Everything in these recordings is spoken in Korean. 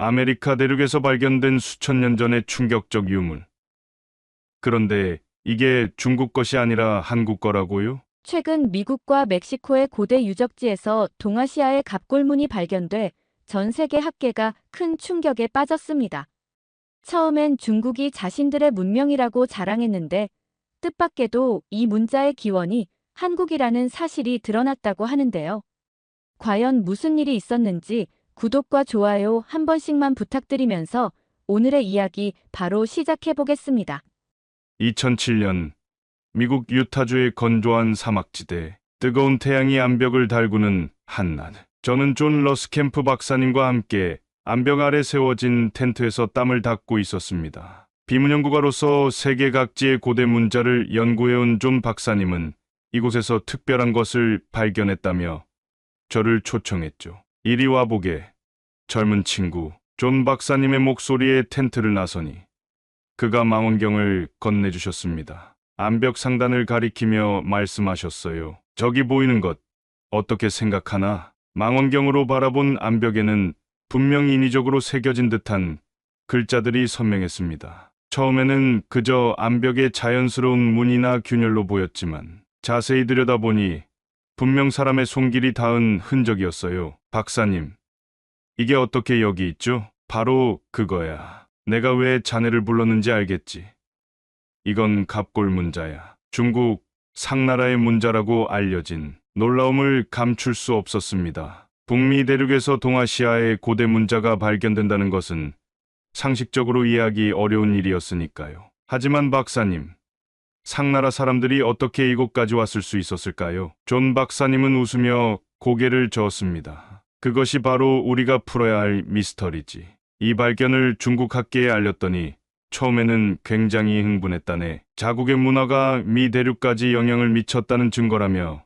아메리카 대륙에서 발견된 수천 년 전의 충격적 유물. 그런데 이게 중국 것이 아니라 한국 거라고요? 최근 미국과 멕시코의 고대 유적지에서 동아시아의 갑골문이 발견돼 전 세계 학계가 큰 충격에 빠졌습니다. 처음엔 중국이 자신들의 문명이라고 자랑했는데 뜻밖에도 이 문자의 기원이 한국이라는 사실이 드러났다고 하는데요. 과연 무슨 일이 있었는지 구독과 좋아요 한 번씩만 부탁드리면서 오늘의 이야기 바로 시작해 보겠습니다. 2007년 미국 유타주의 건조한 사막지대, 뜨거운 태양이 암벽을 달구는 한낮. 저는 존 러스캠프 박사님과 함께 암벽 아래 세워진 텐트에서 땀을 닦고 있었습니다. 비문연구가로서 세계 각지의 고대 문자를 연구해온 존 박사님은 이곳에서 특별한 것을 발견했다며 저를 초청했죠. 이리 와보게, 젊은 친구. 존 박사님의 목소리에 텐트를 나서니 그가 망원경을 건네주셨습니다. 암벽 상단을 가리키며 말씀하셨어요. 저기 보이는 것, 어떻게 생각하나? 망원경으로 바라본 암벽에는 분명 인위적으로 새겨진 듯한 글자들이 선명했습니다. 처음에는 그저 암벽의 자연스러운 무늬나 균열로 보였지만 자세히 들여다보니 분명 사람의 손길이 닿은 흔적이었어요. 박사님, 이게 어떻게 여기 있죠? 바로 그거야. 내가 왜 자네를 불렀는지 알겠지? 이건 갑골 문자야. 중국 상나라의 문자라고 알려진. 놀라움을 감출 수 없었습니다. 북미 대륙에서 동아시아의 고대 문자가 발견된다는 것은 상식적으로 이해하기 어려운 일이었으니까요. 하지만 박사님, 상나라 사람들이 어떻게 이곳까지 왔을 수 있었을까요? 존 박사님은 웃으며 고개를 저었습니다. 그것이 바로 우리가 풀어야 할 미스터리지. 이 발견을 중국 학계에 알렸더니 처음에는 굉장히 흥분했다네. 자국의 문화가 미 대륙까지 영향을 미쳤다는 증거라며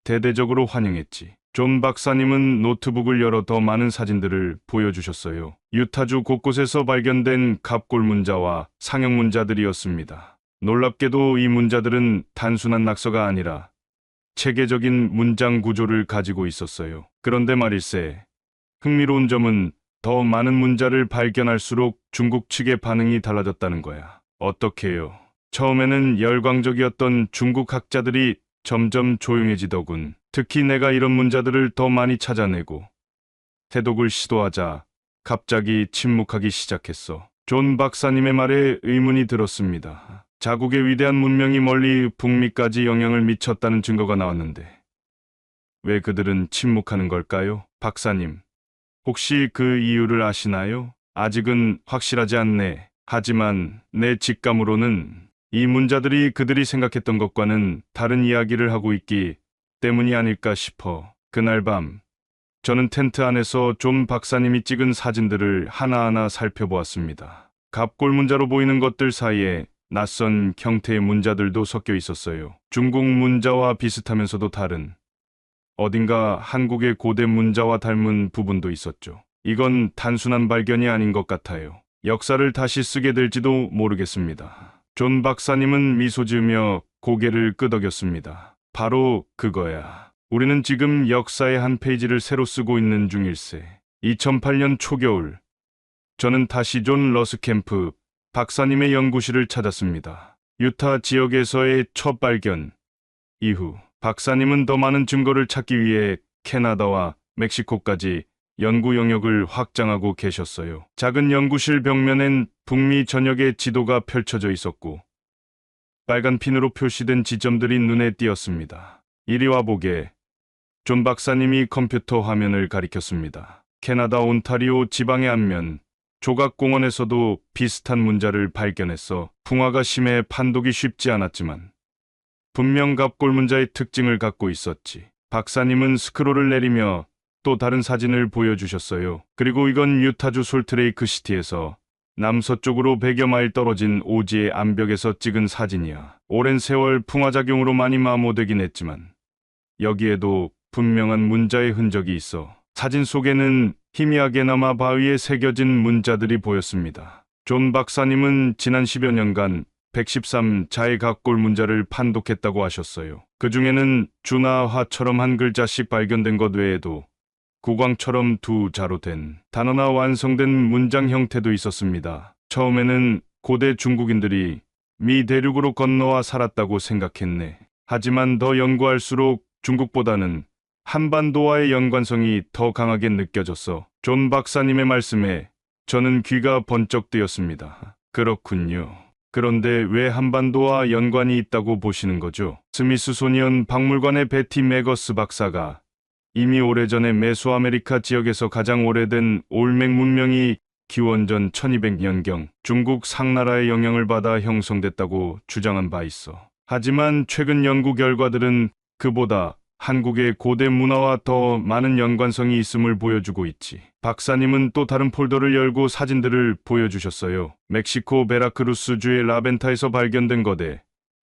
대대적으로 환영했지. 존 박사님은 노트북을 열어 더 많은 사진들을 보여주셨어요. 유타주 곳곳에서 발견된 갑골 문자와 상형 문자들이었습니다. 놀랍게도 이 문자들은 단순한 낙서가 아니라 체계적인 문장 구조를 가지고 있었어요. 그런데 말일세, 흥미로운 점은 더 많은 문자를 발견할수록 중국 측의 반응이 달라졌다는 거야. 어떻게요? 처음에는 열광적이었던 중국 학자들이 점점 조용해지더군. 특히 내가 이런 문자들을 더 많이 찾아내고 해독을 시도하자 갑자기 침묵하기 시작했어. 존 박사님의 말에 의문이 들었습니다. 자국의 위대한 문명이 멀리 북미까지 영향을 미쳤다는 증거가 나왔는데 왜 그들은 침묵하는 걸까요? 박사님, 혹시 그 이유를 아시나요? 아직은 확실하지 않네. 하지만 내 직감으로는 이 문자들이 그들이 생각했던 것과는 다른 이야기를 하고 있기 때문이 아닐까 싶어. 그날 밤, 저는 텐트 안에서 존 박사님이 찍은 사진들을 하나하나 살펴보았습니다. 갑골 문자로 보이는 것들 사이에 낯선 형태의 문자들도 섞여 있었어요. 중국 문자와 비슷하면서도 다른, 어딘가 한국의 고대 문자와 닮은 부분도 있었죠. 이건 단순한 발견이 아닌 것 같아요. 역사를 다시 쓰게 될지도 모르겠습니다. 존 박사님은 미소 지으며 고개를 끄덕였습니다. 바로 그거야. 우리는 지금 역사의 한 페이지를 새로 쓰고 있는 중일세. 2008년 초겨울, 저는 다시 존 러스캠프 박사님의 연구실을 찾았습니다. 유타 지역에서의 첫 발견 이후 박사님은 더 많은 증거를 찾기 위해 캐나다와 멕시코까지 연구 영역을 확장하고 계셨어요. 작은 연구실 벽면엔 북미 전역의 지도가 펼쳐져 있었고 빨간 핀으로 표시된 지점들이 눈에 띄었습니다. 이리 와보게. 존 박사님이 컴퓨터 화면을 가리켰습니다. 캐나다 온타리오 지방의 안면 조각공원에서도 비슷한 문자를 발견했어. 풍화가 심해 판독이 쉽지 않았지만 분명 갑골 문자의 특징을 갖고 있었지. 박사님은 스크롤을 내리며 또 다른 사진을 보여주셨어요. 그리고 이건 유타주 솔트레이크 시티에서 남서쪽으로 100여 마일 떨어진 오지의 암벽에서 찍은 사진이야. 오랜 세월 풍화작용으로 많이 마모되긴 했지만 여기에도 분명한 문자의 흔적이 있어. 사진 속에는 희미하게나마 바위에 새겨진 문자들이 보였습니다. 존 박사님은 지난 10여 년간 113자의 갑골 문자를 판독했다고 하셨어요. 그 중에는 주나 화처럼 한 글자씩 발견된 것 외에도 구광처럼 두 자로 된 단어나 완성된 문장 형태도 있었습니다. 처음에는 고대 중국인들이 미 대륙으로 건너와 살았다고 생각했네. 하지만 더 연구할수록 중국보다는 한반도와의 연관성이 더 강하게 느껴졌어. 존 박사님의 말씀에 저는 귀가 번쩍 뜨였습니다. 그렇군요. 그런데 왜 한반도와 연관이 있다고 보시는 거죠? 스미스소니언 박물관의 베티 메거스 박사가 이미 오래전에 메소아메리카 지역에서 가장 오래된 올맥 문명이 기원전 1200년경 중국 상나라의 영향을 받아 형성됐다고 주장한 바 있어. 하지만 최근 연구 결과들은 그보다 한국의 고대 문화와 더 많은 연관성이 있음을 보여주고 있지. 박사님은 또 다른 폴더를 열고 사진들을 보여주셨어요. 멕시코 베라크루스주의 라벤타에서 발견된 거대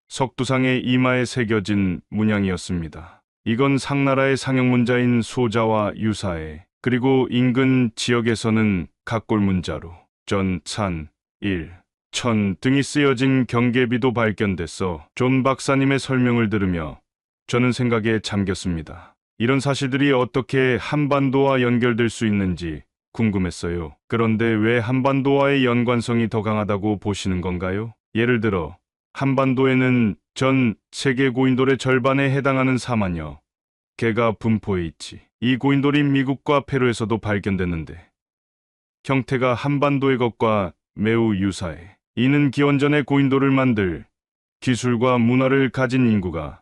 석두상의 이마에 새겨진 문양이었습니다. 이건 상나라의 상형문자인 소자와 유사해. 그리고 인근 지역에서는 각골문자로 전, 산, 일, 천 등이 쓰여진 경계비도 발견됐어. 존 박사님의 설명을 들으며 저는 생각에 잠겼습니다. 이런 사실들이 어떻게 한반도와 연결될 수 있는지 궁금했어요. 그런데 왜 한반도와의 연관성이 더 강하다고 보시는 건가요? 예를 들어 한반도에는 전 세계 고인돌의 절반에 해당하는 4만여 개가 분포해 있지. 이 고인돌이 미국과 페루에서도 발견됐는데 형태가 한반도의 것과 매우 유사해. 이는 기원전의 고인돌을 만들 기술과 문화를 가진 인구가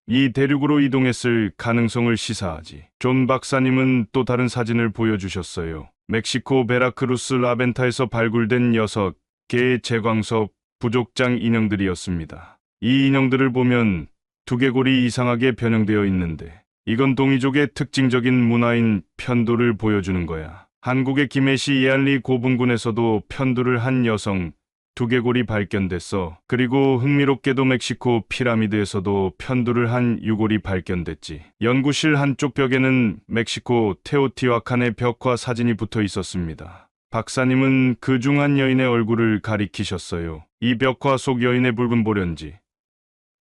이 대륙으로 이동했을 가능성을 시사하지. 존 박사님은 또 다른 사진을 보여주셨어요. 멕시코 베라크루스 라벤타에서 발굴된 6개의 제광석 부족장 인형들이었습니다. 이 인형들을 보면 두개골이 이상하게 변형되어 있는데 이건 동이족의 특징적인 문화인 편두를 보여주는 거야. 한국의 김해시 예안리 고분군에서도 편두를 한 여성 두개골이 발견됐어. 그리고 흥미롭게도 멕시코 피라미드에서도 편두를 한 유골이 발견됐지. 연구실 한쪽 벽에는 멕시코 테오티와칸의 벽화 사진이 붙어 있었습니다. 박사님은 그 중 한 여인의 얼굴을 가리키셨어요. 이 벽화 속 여인의 붉은 보련지,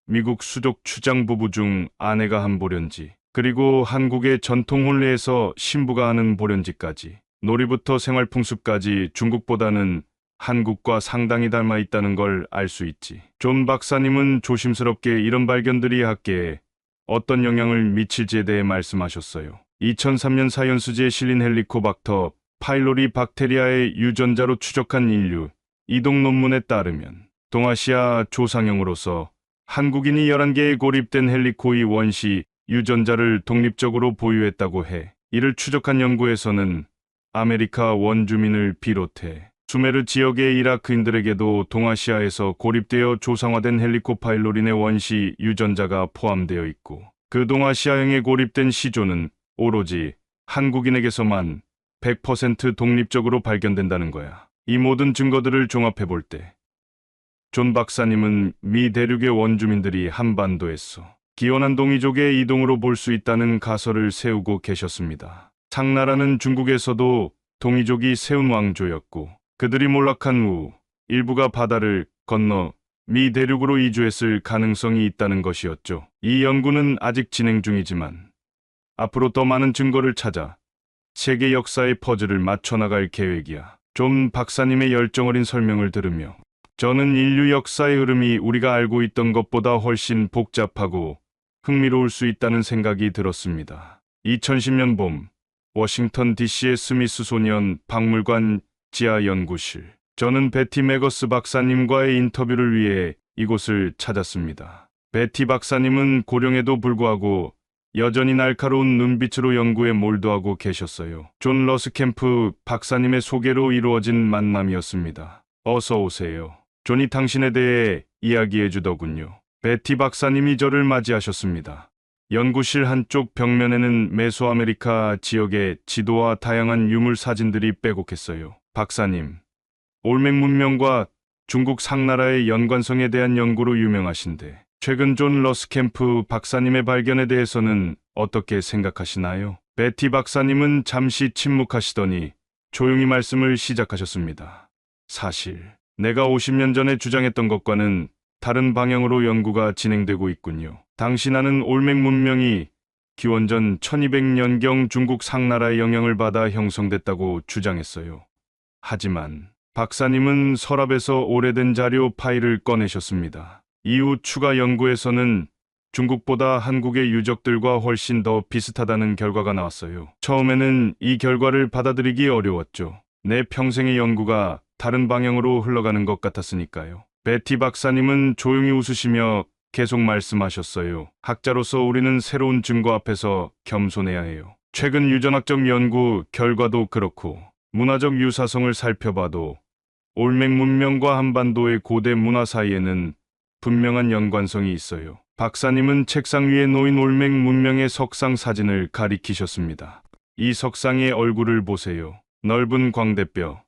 미국 수족 추장 부부 중 아내가 한 보련지, 그리고 한국의 전통 혼례에서 신부가 하는 보련지까지, 놀이부터 생활풍습까지 중국보다는 한국과 상당히 닮아 있다는 걸 알 수 있지. 존 박사님은 조심스럽게 이런 발견들이 학계에 어떤 영향을 미칠지에 대해 말씀하셨어요. 2003년 사이언스지에 실린 헬리코박터 파일로리 박테리아의 유전자로 추적한 인류 이동 논문에 따르면 동아시아 조상형으로서 한국인이 11개의 고립된 헬리코이 원시 유전자를 독립적으로 보유했다고 해. 이를 추적한 연구에서는 아메리카 원주민을 비롯해 수메르 지역의 이라크인들에게도 동아시아에서 고립되어 조상화된 헬리코파일로린의 원시 유전자가 포함되어 있고 그 동아시아형에 고립된 시조는 오로지 한국인에게서만 100% 독립적으로 발견된다는 거야. 이 모든 증거들을 종합해 볼 때 존 박사님은 미 대륙의 원주민들이 한반도에서 기원한 동이족의 이동으로 볼 수 있다는 가설을 세우고 계셨습니다. 상나라는 중국에서도 동이족이 세운 왕조였고 그들이 몰락한 후 일부가 바다를 건너 미 대륙으로 이주했을 가능성이 있다는 것이었죠. 이 연구는 아직 진행 중이지만 앞으로 더 많은 증거를 찾아 세계 역사의 퍼즐을 맞춰나갈 계획이야. 존 박사님의 열정어린 설명을 들으며 저는 인류 역사의 흐름이 우리가 알고 있던 것보다 훨씬 복잡하고 흥미로울 수 있다는 생각이 들었습니다. 2010년 봄 워싱턴 DC의 스미스소니언 박물관 지하 연구실. 저는 베티 메거스 박사님과의 인터뷰를 위해 이곳을 찾았습니다. 베티 박사님은 고령에도 불구하고 여전히 날카로운 눈빛으로 연구에 몰두하고 계셨어요. 존 러스캠프 박사님의 소개로 이루어진 만남이었습니다. 어서 오세요. 존이 당신에 대해 이야기해 주더군요. 베티 박사님이 저를 맞이하셨습니다. 연구실 한쪽 벽면에는 메소아메리카 지역의 지도와 다양한 유물 사진들이 빼곡했어요. 박사님, 올맥 문명과 중국 상나라의 연관성에 대한 연구로 유명하신데 최근 존 러스캠프 박사님의 발견에 대해서는 어떻게 생각하시나요? 베티 박사님은 잠시 침묵하시더니 조용히 말씀을 시작하셨습니다. 사실 내가 50년 전에 주장했던 것과는 다른 방향으로 연구가 진행되고 있군요. 당시 나는 올맥 문명이 기원전 1200년경 중국 상나라의 영향을 받아 형성됐다고 주장했어요. 하지만 박사님은 서랍에서 오래된 자료 파일을 꺼내셨습니다. 이후 추가 연구에서는 중국보다 한국의 유적들과 훨씬 더 비슷하다는 결과가 나왔어요. 처음에는 이 결과를 받아들이기 어려웠죠. 내 평생의 연구가 다른 방향으로 흘러가는 것 같았으니까요. 베티 박사님은 조용히 웃으시며 계속 말씀하셨어요. 학자로서 우리는 새로운 증거 앞에서 겸손해야 해요. 최근 유전학적 연구 결과도 그렇고 문화적 유사성을 살펴봐도 올맥 문명과 한반도의 고대 문화 사이에는 분명한 연관성이 있어요. 박사님은 책상 위에 놓인 올맥 문명의 석상 사진을 가리키셨습니다. 이 석상의 얼굴을 보세요. 넓은 광대뼈,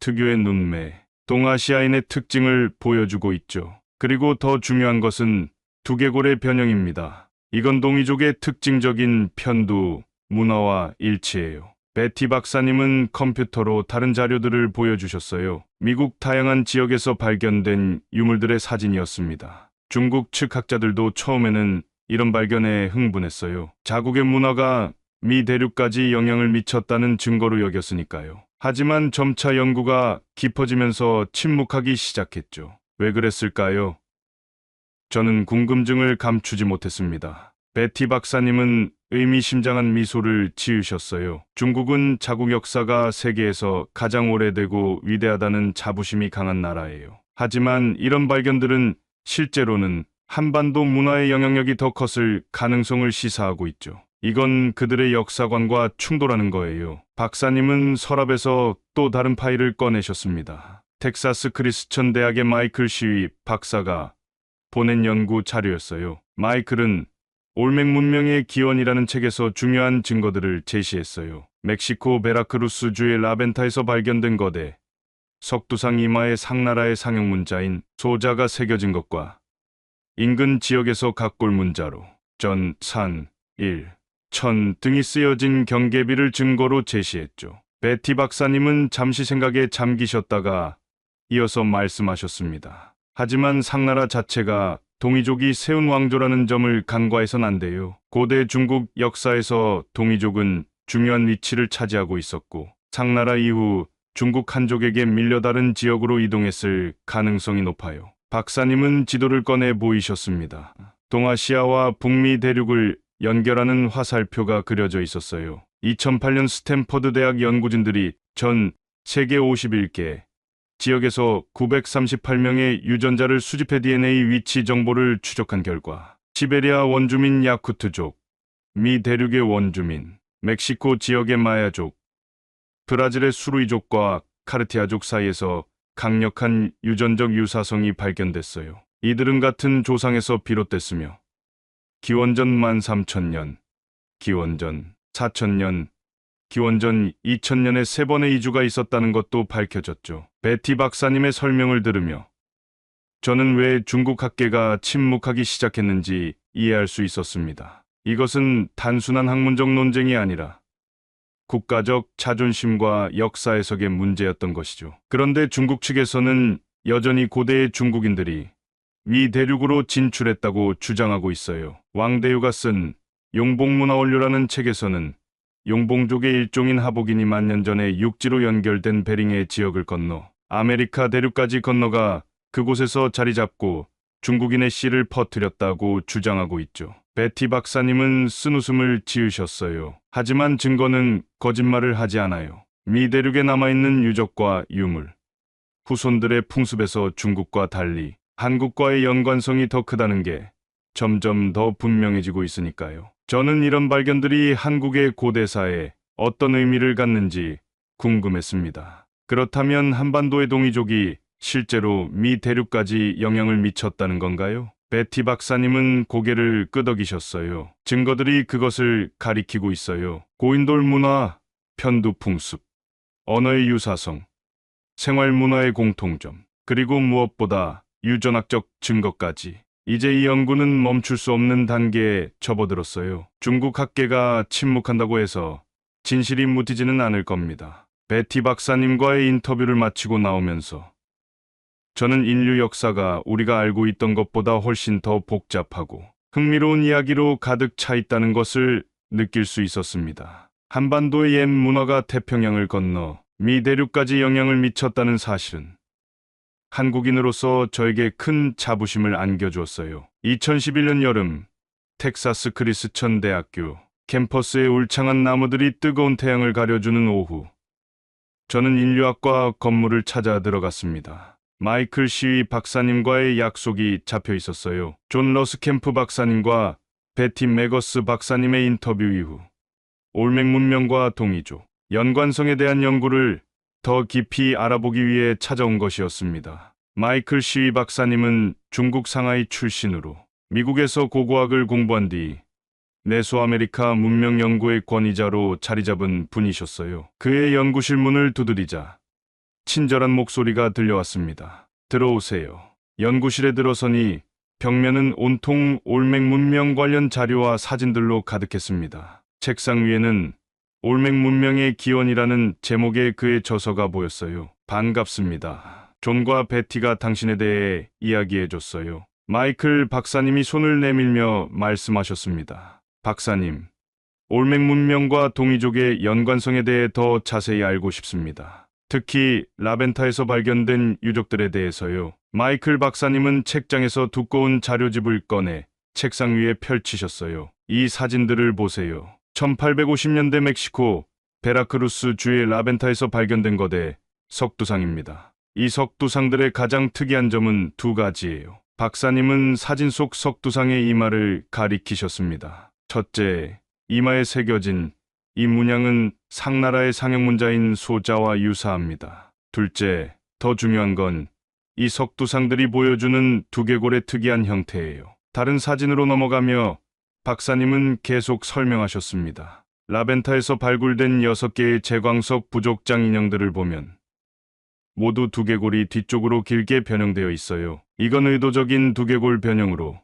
특유의 눈매, 동아시아인의 특징을 보여주고 있죠. 그리고 더 중요한 것은 두개골의 변형입니다. 이건 동이족의 특징적인 편두, 문화와 일치해요. 베티 박사님은 컴퓨터로 다른 자료들을 보여주셨어요. 미국 다양한 지역에서 발견된 유물들의 사진이었습니다. 중국 측 학자들도 처음에는 이런 발견에 흥분했어요. 자국의 문화가 미 대륙까지 영향을 미쳤다는 증거로 여겼으니까요. 하지만 점차 연구가 깊어지면서 침묵하기 시작했죠. 왜 그랬을까요? 저는 궁금증을 감추지 못했습니다. 베티 박사님은 의미심장한 미소를 지으셨어요. 중국은 자국 역사가 세계에서 가장 오래되고 위대하다는 자부심이 강한 나라예요. 하지만 이런 발견들은 실제로는 한반도 문화의 영향력이 더 컸을 가능성을 시사하고 있죠. 이건 그들의 역사관과 충돌하는 거예요. 박사님은 서랍에서 또 다른 파일을 꺼내셨습니다. 텍사스 크리스천 대학의 마이클 시위 박사가 보낸 연구 자료였어요. 마이클은 올맥 문명의 기원이라는 책에서 중요한 증거들을 제시했어요. 멕시코 베라크루스주의 라벤타에서 발견된 거대, 석두상 이마에 상나라의 상형 문자인 소자가 새겨진 것과 인근 지역에서 각골 문자로 전, 산, 일, 천 등이 쓰여진 경계비를 증거로 제시했죠. 베티 박사님은 잠시 생각에 잠기셨다가 이어서 말씀하셨습니다. 하지만 상나라 자체가 동이족이 세운 왕조라는 점을 간과해선 안 돼요. 고대 중국 역사에서 동이족은 중요한 위치를 차지하고 있었고 상나라 이후 중국 한족에게 밀려 다른 지역으로 이동했을 가능성이 높아요. 박사님은 지도를 꺼내 보이셨습니다. 동아시아와 북미 대륙을 연결하는 화살표가 그려져 있었어요. 2008년 스탠퍼드 대학 연구진들이 전 세계 51개 지역에서 938명의 유전자를 수집해 DNA 위치 정보를 추적한 결과 시베리아 원주민 야쿠트족, 미 대륙의 원주민, 멕시코 지역의 마야족, 브라질의 수루이족과 카르티아족 사이에서 강력한 유전적 유사성이 발견됐어요. 이들은 같은 조상에서 비롯됐으며 기원전 13,000년, 기원전 4,000년, 기원전 2000년에 3번의 이주가 있었다는 것도 밝혀졌죠. 베티 박사님의 설명을 들으며 저는 왜 중국 학계가 침묵하기 시작했는지 이해할 수 있었습니다. 이것은 단순한 학문적 논쟁이 아니라 국가적 자존심과 역사 해석의 문제였던 것이죠. 그런데 중국 측에서는 여전히 고대의 중국인들이 위 대륙으로 진출했다고 주장하고 있어요. 왕대유가 쓴 용봉문화원료라는 책에서는 용봉족의 일종인 하복인이 만년 전에 육지로 연결된 베링의 지역을 건너 아메리카 대륙까지 건너가 그곳에서 자리 잡고 중국인의 씨를 퍼뜨렸다고 주장하고 있죠. 베티 박사님은 쓴웃음을 지으셨어요. 하지만 증거는 거짓말을 하지 않아요. 미 대륙에 남아있는 유적과 유물, 후손들의 풍습에서 중국과 달리 한국과의 연관성이 더 크다는 게 점점 더 분명해지고 있으니까요. 저는 이런 발견들이 한국의 고대사에 어떤 의미를 갖는지 궁금했습니다. 그렇다면 한반도의 동이족이 실제로 미 대륙까지 영향을 미쳤다는 건가요? 베티 박사님은 고개를 끄덕이셨어요. 증거들이 그것을 가리키고 있어요. 고인돌 문화, 편두 풍습, 언어의 유사성, 생활 문화의 공통점, 그리고 무엇보다 유전학적 증거까지. 이제 이 연구는 멈출 수 없는 단계에 접어들었어요. 중국 학계가 침묵한다고 해서 진실이 묻히지는 않을 겁니다. 베티 박사님과의 인터뷰를 마치고 나오면서 저는 인류 역사가 우리가 알고 있던 것보다 훨씬 더 복잡하고 흥미로운 이야기로 가득 차 있다는 것을 느낄 수 있었습니다. 한반도의 옛 문화가 태평양을 건너 미 대륙까지 영향을 미쳤다는 사실은 한국인으로서 저에게 큰 자부심을 안겨주었어요. 2011년 여름, 텍사스 크리스천 대학교 캠퍼스의 울창한 나무들이 뜨거운 태양을 가려주는 오후, 저는 인류학과 건물을 찾아 들어갔습니다. 마이클 시위 박사님과의 약속이 잡혀 있었어요. 존 러스캠프 박사님과 베티 메거스 박사님의 인터뷰 이후 올맥 문명과 동이족, 연관성에 대한 연구를 더 깊이 알아보기 위해 찾아온 것이었습니다. 마이클 시위 박사님은 중국 상하이 출신으로 미국에서 고고학을 공부한 뒤 메소아메리카 문명 연구의 권위자로 자리 잡은 분이셨어요. 그의 연구실 문을 두드리자 친절한 목소리가 들려왔습니다. 들어오세요. 연구실에 들어서니 벽면은 온통 올맥 문명 관련 자료와 사진들로 가득했습니다. 책상 위에는 올맥 문명의 기원이라는 제목의 그의 저서가 보였어요. 반갑습니다. 존과 베티가 당신에 대해 이야기해줬어요. 마이클 박사님이 손을 내밀며 말씀하셨습니다. 박사님, 올맥 문명과 동이족의 연관성에 대해 더 자세히 알고 싶습니다. 특히 라벤타에서 발견된 유적들에 대해서요. 마이클 박사님은 책장에서 두꺼운 자료집을 꺼내 책상 위에 펼치셨어요. 이 사진들을 보세요. 1850년대 멕시코 베라크루스 주의 라벤타에서 발견된 거대 석두상입니다. 이 석두상들의 가장 특이한 점은 두 가지예요. 박사님은 사진 속 석두상의 이마를 가리키셨습니다. 첫째, 이마에 새겨진 이 문양은 상나라의 상형문자인 소자와 유사합니다. 둘째, 더 중요한 건 이 석두상들이 보여주는 두개골의 특이한 형태예요. 다른 사진으로 넘어가며 박사님은 계속 설명하셨습니다. 라벤타에서 발굴된 6개의 제광석 부족장 인형들을 보면 모두 두개골이 뒤쪽으로 길게 변형되어 있어요. 이건 의도적인 두개골 변형으로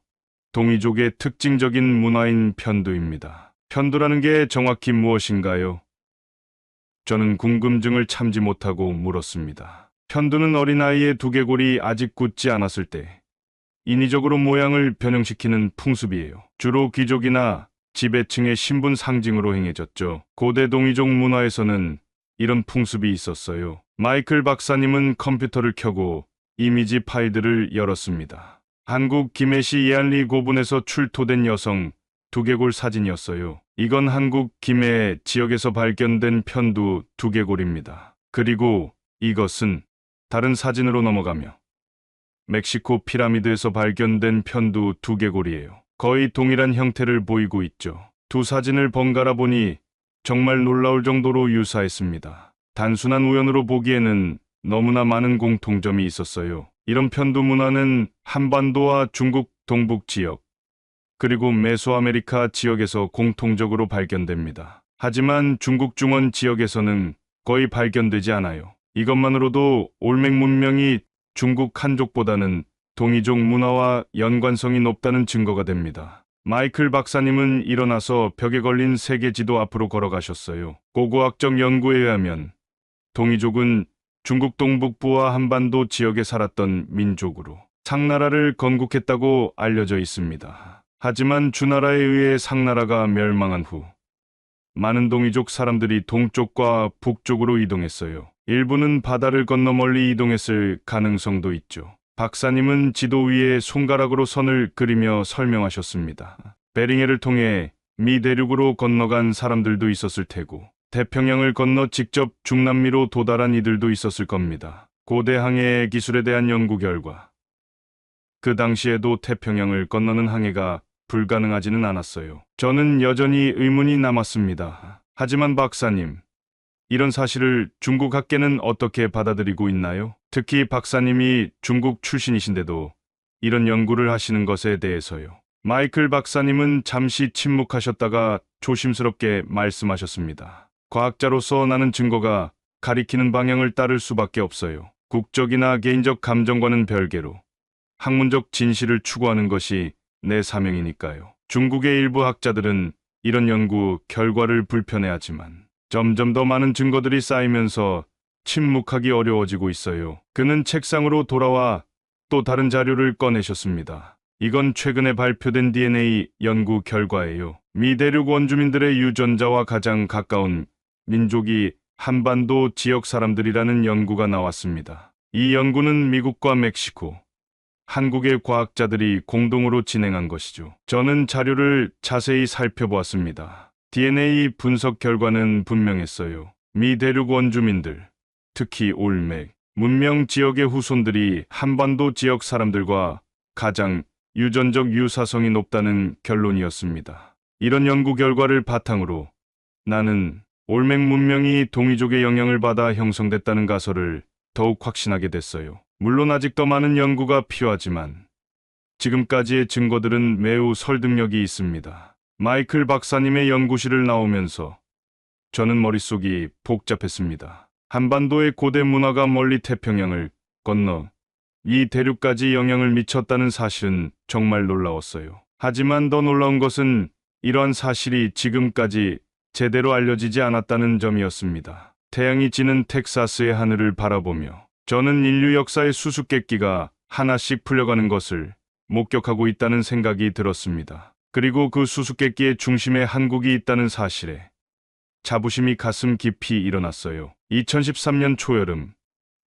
동이족의 특징적인 문화인 편두입니다. 편두라는 게 정확히 무엇인가요? 저는 궁금증을 참지 못하고 물었습니다. 편두는 어린아이의 두개골이 아직 굳지 않았을 때 인위적으로 모양을 변형시키는 풍습이에요. 주로 귀족이나 지배층의 신분 상징으로 행해졌죠. 고대 동이족 문화에서는 이런 풍습이 있었어요. 마이클 박사님은 컴퓨터를 켜고 이미지 파일들을 열었습니다. 한국 김해시 예안리 고분에서 출토된 여성 두개골 사진이었어요. 이건 한국 김해 지역에서 발견된 편두 두개골입니다. 그리고 이것은 다른 사진으로 넘어가며 멕시코 피라미드에서 발견된 편두 두개골이에요. 거의 동일한 형태를 보이고 있죠. 두 사진을 번갈아 보니 정말 놀라울 정도로 유사했습니다. 단순한 우연으로 보기에는 너무나 많은 공통점이 있었어요. 이런 편두 문화는 한반도와 중국 동북 지역, 그리고 메소아메리카 지역에서 공통적으로 발견됩니다. 하지만 중국 중원 지역에서는 거의 발견되지 않아요. 이것만으로도 올맥 문명이 중국 한족보다는 동이족 문화와 연관성이 높다는 증거가 됩니다. 마이클 박사님은 일어나서 벽에 걸린 세계 지도 앞으로 걸어가셨어요. 고고학적 연구에 의하면 동이족은 중국 동북부와 한반도 지역에 살았던 민족으로 상나라를 건국했다고 알려져 있습니다. 하지만 주나라에 의해 상나라가 멸망한 후 많은 동이족 사람들이 동쪽과 북쪽으로 이동했어요. 일부는 바다를 건너 멀리 이동했을 가능성도 있죠. 박사님은 지도 위에 손가락으로 선을 그리며 설명하셨습니다. 베링해를 통해 미 대륙으로 건너간 사람들도 있었을 테고 태평양을 건너 직접 중남미로 도달한 이들도 있었을 겁니다. 고대 항해 기술에 대한 연구 결과 그 당시에도 태평양을 건너는 항해가 불가능하지는 않았어요. 저는 여전히 의문이 남았습니다. 하지만 박사님, 이런 사실을 중국 학계는 어떻게 받아들이고 있나요? 특히 박사님이 중국 출신이신데도 이런 연구를 하시는 것에 대해서요. 마이클 박사님은 잠시 침묵하셨다가 조심스럽게 말씀하셨습니다. 과학자로서 나는 증거가 가리키는 방향을 따를 수밖에 없어요. 국적이나 개인적 감정과는 별개로 학문적 진실을 추구하는 것이 내 사명이니까요. 중국의 일부 학자들은 이런 연구 결과를 불편해하지만 점점 더 많은 증거들이 쌓이면서 침묵하기 어려워지고 있어요. 그는 책상으로 돌아와 또 다른 자료를 꺼내셨습니다. 이건 최근에 발표된 DNA 연구 결과예요. 미 대륙 원주민들의 유전자와 가장 가까운 민족이 한반도 지역 사람들이라는 연구가 나왔습니다. 이 연구는 미국과 멕시코, 한국의 과학자들이 공동으로 진행한 것이죠. 저는 자료를 자세히 살펴보았습니다. DNA 분석 결과는 분명했어요. 미 대륙 원주민들, 특히 올맥, 문명 지역의 후손들이 한반도 지역 사람들과 가장 유전적 유사성이 높다는 결론이었습니다. 이런 연구 결과를 바탕으로 나는 올맥 문명이 동이족의 영향을 받아 형성됐다는 가설을 더욱 확신하게 됐어요. 물론 아직 더 많은 연구가 필요하지만 지금까지의 증거들은 매우 설득력이 있습니다. 마이클 박사님의 연구실을 나오면서 저는 머릿속이 복잡했습니다. 한반도의 고대 문화가 멀리 태평양을 건너 이 대륙까지 영향을 미쳤다는 사실은 정말 놀라웠어요. 하지만 더 놀라운 것은 이러한 사실이 지금까지 제대로 알려지지 않았다는 점이었습니다. 태양이 지는 텍사스의 하늘을 바라보며 저는 인류 역사의 수수께끼가 하나씩 풀려가는 것을 목격하고 있다는 생각이 들었습니다. 그리고 그 수수께끼의 중심에 한국이 있다는 사실에 자부심이 가슴 깊이 일어났어요. 2013년 초여름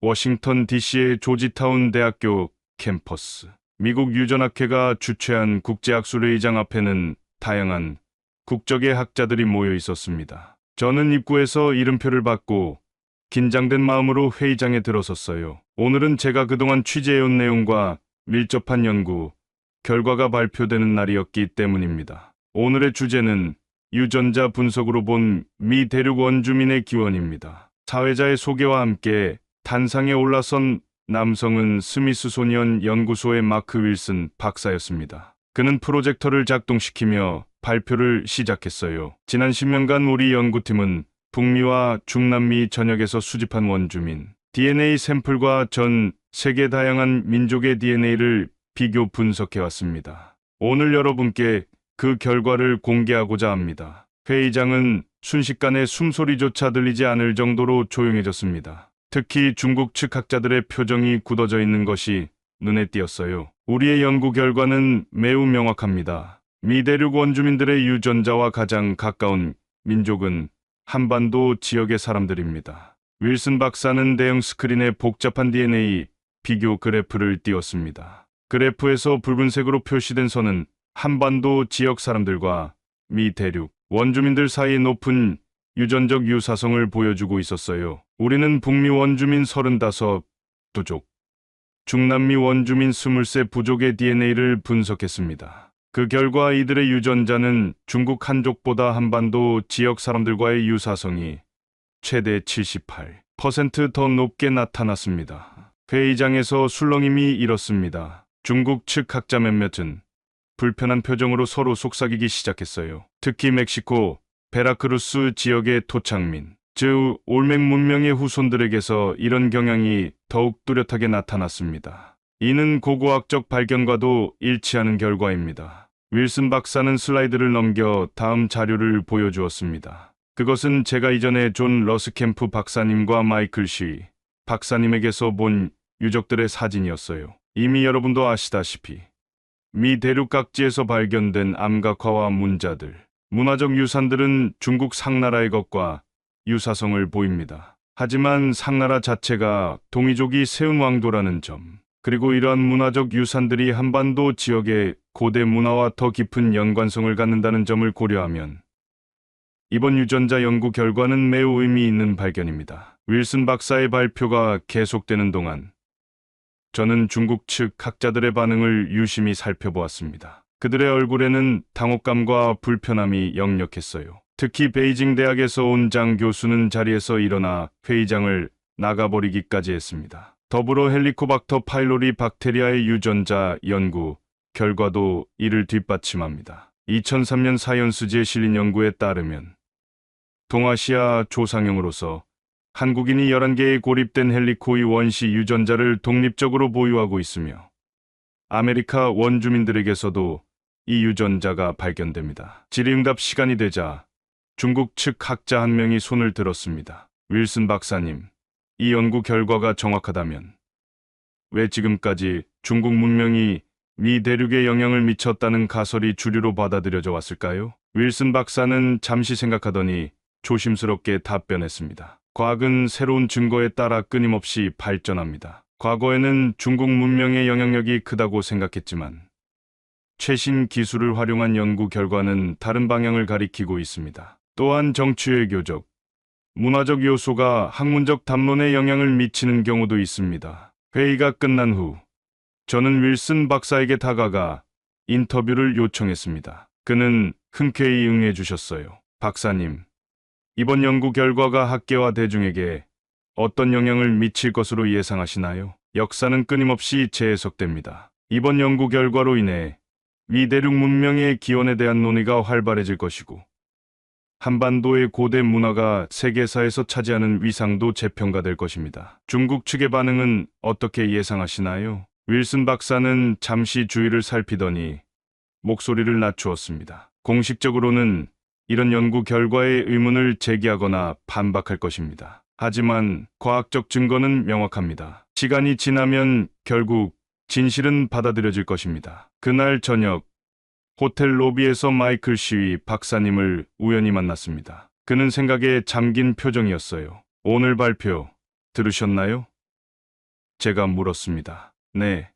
워싱턴 DC의 조지타운 대학교 캠퍼스 미국 유전학회가 주최한 국제학술회의장 앞에는 다양한 국적의 학자들이 모여 있었습니다. 저는 입구에서 이름표를 받고 긴장된 마음으로 회의장에 들어섰어요. 오늘은 제가 그동안 취재해온 내용과 밀접한 연구 결과가 발표되는 날이었기 때문입니다. 오늘의 주제는 유전자 분석으로 본 미 대륙 원주민의 기원입니다. 사회자의 소개와 함께 단상에 올라선 남성은 스미스소니언 연구소의 마크 윌슨 박사였습니다. 그는 프로젝터를 작동시키며 발표를 시작했어요. 지난 10년간 우리 연구팀은 북미와 중남미 전역에서 수집한 원주민 DNA 샘플과 전 세계 다양한 민족의 DNA를 비교 분석해왔습니다. 오늘 여러분께 그 결과를 공개하고자 합니다. 회의장은 순식간에 숨소리조차 들리지 않을 정도로 조용해졌습니다. 특히 중국 측 학자들의 표정이 굳어져 있는 것이 눈에 띄었어요. 우리의 연구 결과는 매우 명확합니다. 미 대륙 원주민들의 유전자와 가장 가까운 민족은 한반도 지역의 사람들입니다. 윌슨 박사는 대형 스크린에 복잡한 DNA 비교 그래프를 띄웠습니다. 그래프에서 붉은색으로 표시된 선은 한반도 지역 사람들과 미 대륙 원주민들 사이 높은 유전적 유사성을 보여주고 있었어요. 우리는 북미 원주민 35부족, 중남미 원주민 23 부족의 DNA를 분석했습니다. 그 결과 이들의 유전자는 중국 한족보다 한반도 지역 사람들과의 유사성이 최대 78% 더 높게 나타났습니다. 회의장에서 술렁임이 일었습니다. 중국 측 학자 몇몇은 불편한 표정으로 서로 속삭이기 시작했어요. 특히 멕시코, 베라크루스 지역의 토착민, 즉 올맥 문명의 후손들에게서 이런 경향이 더욱 뚜렷하게 나타났습니다. 이는 고고학적 발견과도 일치하는 결과입니다. 윌슨 박사는 슬라이드를 넘겨 다음 자료를 보여주었습니다. 그것은 제가 이전에 존 러스캠프 박사님과 마이클 시 박사님에게서 본 유적들의 사진이었어요. 이미 여러분도 아시다시피 미 대륙 각지에서 발견된 암각화와 문자들, 문화적 유산들은 중국 상나라의 것과 유사성을 보입니다. 하지만 상나라 자체가 동이족이 세운 왕도라는 점, 그리고 이러한 문화적 유산들이 한반도 지역의 고대 문화와 더 깊은 연관성을 갖는다는 점을 고려하면 이번 유전자 연구 결과는 매우 의미 있는 발견입니다. 윌슨 박사의 발표가 계속되는 동안 저는 중국 측 학자들의 반응을 유심히 살펴보았습니다. 그들의 얼굴에는 당혹감과 불편함이 역력했어요. 특히 베이징 대학에서 온 장 교수는 자리에서 일어나 회의장을 나가버리기까지 했습니다. 더불어 헬리코박터 파일로리 박테리아의 유전자 연구 결과도 이를 뒷받침합니다. 2003년 사이언스지에 실린 연구에 따르면 동아시아 조상형으로서 한국인이 11개의 고립된 헬리코의 원시 유전자를 독립적으로 보유하고 있으며 아메리카 원주민들에게서도 이 유전자가 발견됩니다. 질의응답 시간이 되자 중국 측 학자 한 명이 손을 들었습니다. 윌슨 박사님, 이 연구 결과가 정확하다면 왜 지금까지 중국 문명이 미 대륙에 영향을 미쳤다는 가설이 주류로 받아들여져 왔을까요? 윌슨 박사는 잠시 생각하더니 조심스럽게 답변했습니다. 과학은 새로운 증거에 따라 끊임없이 발전합니다. 과거에는 중국 문명의 영향력이 크다고 생각했지만 최신 기술을 활용한 연구 결과는 다른 방향을 가리키고 있습니다. 또한 정치의 교적, 문화적 요소가 학문적 담론에 영향을 미치는 경우도 있습니다. 회의가 끝난 후 저는 윌슨 박사에게 다가가 인터뷰를 요청했습니다. 그는 흔쾌히 응해 주셨어요. 박사님, 이번 연구 결과가 학계와 대중에게 어떤 영향을 미칠 것으로 예상하시나요? 역사는 끊임없이 재해석됩니다. 이번 연구 결과로 인해 미대륙 문명의 기원에 대한 논의가 활발해질 것이고, 한반도의 고대 문화가 세계사에서 차지하는 위상도 재평가될 것입니다. 중국 측의 반응은 어떻게 예상하시나요? 윌슨 박사는 잠시 주위를 살피더니 목소리를 낮추었습니다. 공식적으로는 이런 연구 결과에 의문을 제기하거나 반박할 것입니다. 하지만 과학적 증거는 명확합니다. 시간이 지나면 결국 진실은 받아들여질 것입니다. 그날 저녁 호텔 로비에서 마이클 시위 박사님을 우연히 만났습니다. 그는 생각에 잠긴 표정이었어요. 오늘 발표 들으셨나요? 제가 물었습니다. 네.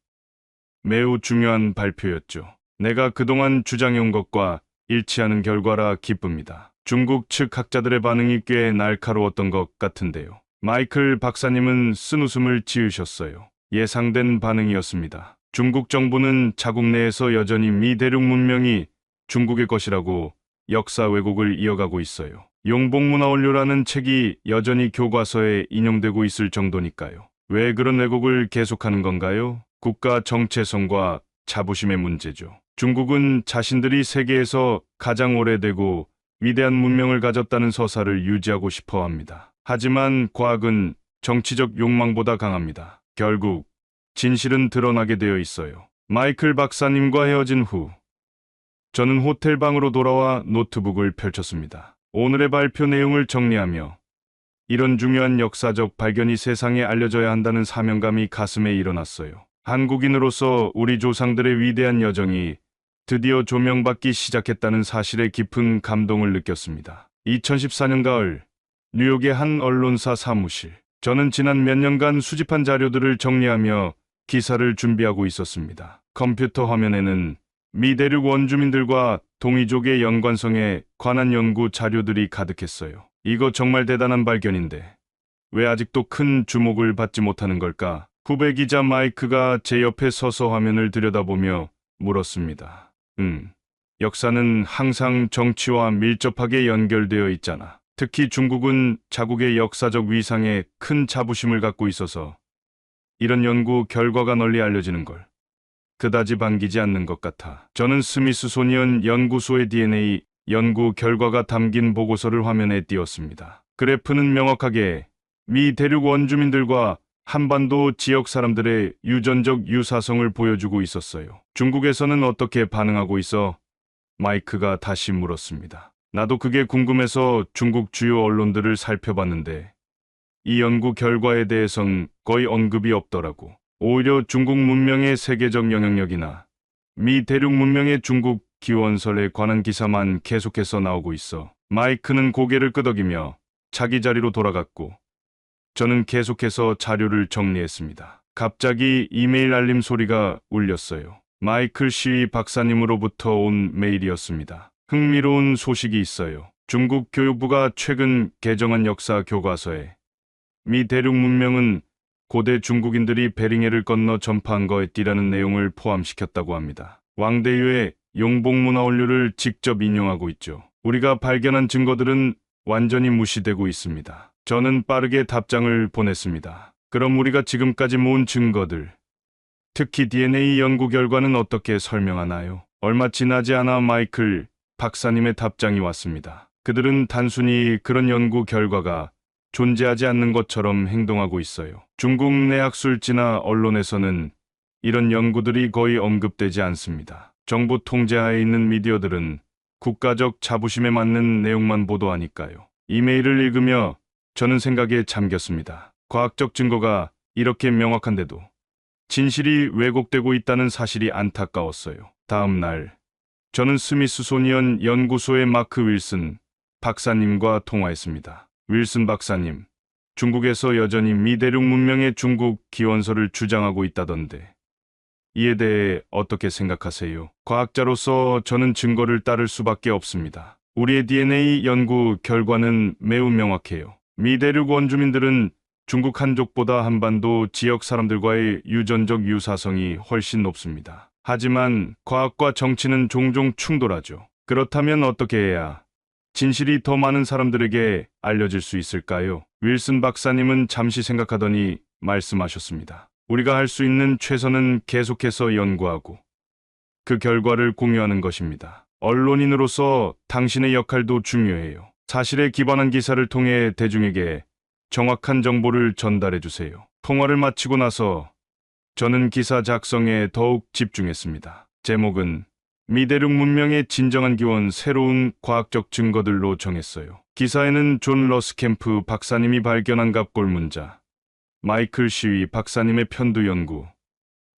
매우 중요한 발표였죠. 내가 그동안 주장해온 것과 일치하는 결과라 기쁩니다. 중국 측 학자들의 반응이 꽤 날카로웠던 것 같은데요. 마이클 박사님은 쓴웃음을 지으셨어요. 예상된 반응이었습니다. 중국 정부는 자국 내에서 여전히 미 대륙 문명이 중국의 것이라고 역사 왜곡을 이어가고 있어요. 용복문화원료라는 책이 여전히 교과서에 인용되고 있을 정도니까요. 왜 그런 왜곡을 계속하는 건가요? 국가 정체성과 자부심의 문제죠. 중국은 자신들이 세계에서 가장 오래되고 위대한 문명을 가졌다는 서사를 유지하고 싶어 합니다. 하지만 과학은 정치적 욕망보다 강합니다. 결국 진실은 드러나게 되어 있어요. 마이클 박사님과 헤어진 후 저는 호텔 방으로 돌아와 노트북을 펼쳤습니다. 오늘의 발표 내용을 정리하며 이런 중요한 역사적 발견이 세상에 알려져야 한다는 사명감이 가슴에 일어났어요. 한국인으로서 우리 조상들의 위대한 여정이 드디어 조명받기 시작했다는 사실에 깊은 감동을 느꼈습니다. 2014년 가을 뉴욕의 한 언론사 사무실. 저는 지난 몇 년간 수집한 자료들을 정리하며 기사를 준비하고 있었습니다. 컴퓨터 화면에는 미대륙 원주민들과 동이족의 연관성에 관한 연구 자료들이 가득했어요. 이거 정말 대단한 발견인데 왜 아직도 큰 주목을 받지 못하는 걸까? 후배 기자 마이크가 제 옆에 서서 화면을 들여다보며 물었습니다. 역사는 항상 정치와 밀접하게 연결되어 있잖아. 특히 중국은 자국의 역사적 위상에 큰 자부심을 갖고 있어서 이런 연구 결과가 널리 알려지는 걸 그다지 반기지 않는 것 같아. 저는 스미스소니언 연구소의 DNA 연구 결과가 담긴 보고서를 화면에 띄웠습니다. 그래프는 명확하게 미 대륙 원주민들과 한반도 지역 사람들의 유전적 유사성을 보여주고 있었어요. 중국에서는 어떻게 반응하고 있어? 마이크가 다시 물었습니다. 나도 그게 궁금해서 중국 주요 언론들을 살펴봤는데 이 연구 결과에 대해선 거의 언급이 없더라고. 오히려 중국 문명의 세계적 영향력이나 미 대륙 문명의 중국 기원설에 관한 기사만 계속해서 나오고 있어. 마이크는 고개를 끄덕이며 자기 자리로 돌아갔고 저는 계속해서 자료를 정리했습니다. 갑자기 이메일 알림 소리가 울렸어요. 마이클 시 박사님으로부터 온 메일이었습니다. 흥미로운 소식이 있어요. 중국 교육부가 최근 개정한 역사 교과서에 미 대륙 문명은 고대 중국인들이 베링해를 건너 전파한 거에 띠라는 내용을 포함시켰다고 합니다. 왕대유의 용복문화원료를 직접 인용하고 있죠. 우리가 발견한 증거들은 완전히 무시되고 있습니다. 저는 빠르게 답장을 보냈습니다. 그럼 우리가 지금까지 모은 증거들, 특히 DNA 연구 결과는 어떻게 설명하나요? 얼마 지나지 않아 마이클 박사님의 답장이 왔습니다. 그들은 단순히 그런 연구 결과가 존재하지 않는 것처럼 행동하고 있어요. 중국 내 학술지나 언론에서는 이런 연구들이 거의 언급되지 않습니다. 정부 통제하에 있는 미디어들은 국가적 자부심에 맞는 내용만 보도하니까요. 이메일을 읽으며 저는 생각에 잠겼습니다. 과학적 증거가 이렇게 명확한데도 진실이 왜곡되고 있다는 사실이 안타까웠어요. 다음 날, 저는 스미스소니언 연구소의 마크 윌슨 박사님과 통화했습니다. 윌슨 박사님, 중국에서 여전히 미대륙 문명의 중국 기원설을 주장하고 있다던데, 이에 대해 어떻게 생각하세요? 과학자로서 저는 증거를 따를 수밖에 없습니다. 우리의 DNA 연구 결과는 매우 명확해요. 미대륙 원주민들은 중국 한족보다 한반도 지역 사람들과의 유전적 유사성이 훨씬 높습니다. 하지만 과학과 정치는 종종 충돌하죠. 그렇다면 어떻게 해야 진실이 더 많은 사람들에게 알려질 수 있을까요? 윌슨 박사님은 잠시 생각하더니 말씀하셨습니다. 우리가 할 수 있는 최선은 계속해서 연구하고 그 결과를 공유하는 것입니다. 언론인으로서 당신의 역할도 중요해요. 사실에 기반한 기사를 통해 대중에게 정확한 정보를 전달해 주세요. 통화를 마치고 나서 저는 기사 작성에 더욱 집중했습니다. 제목은 미대륙 문명의 진정한 기원 새로운 과학적 증거들로 정했어요. 기사에는 존 러스캠프 박사님이 발견한 갑골 문자, 마이클 시위 박사님의 편두 연구,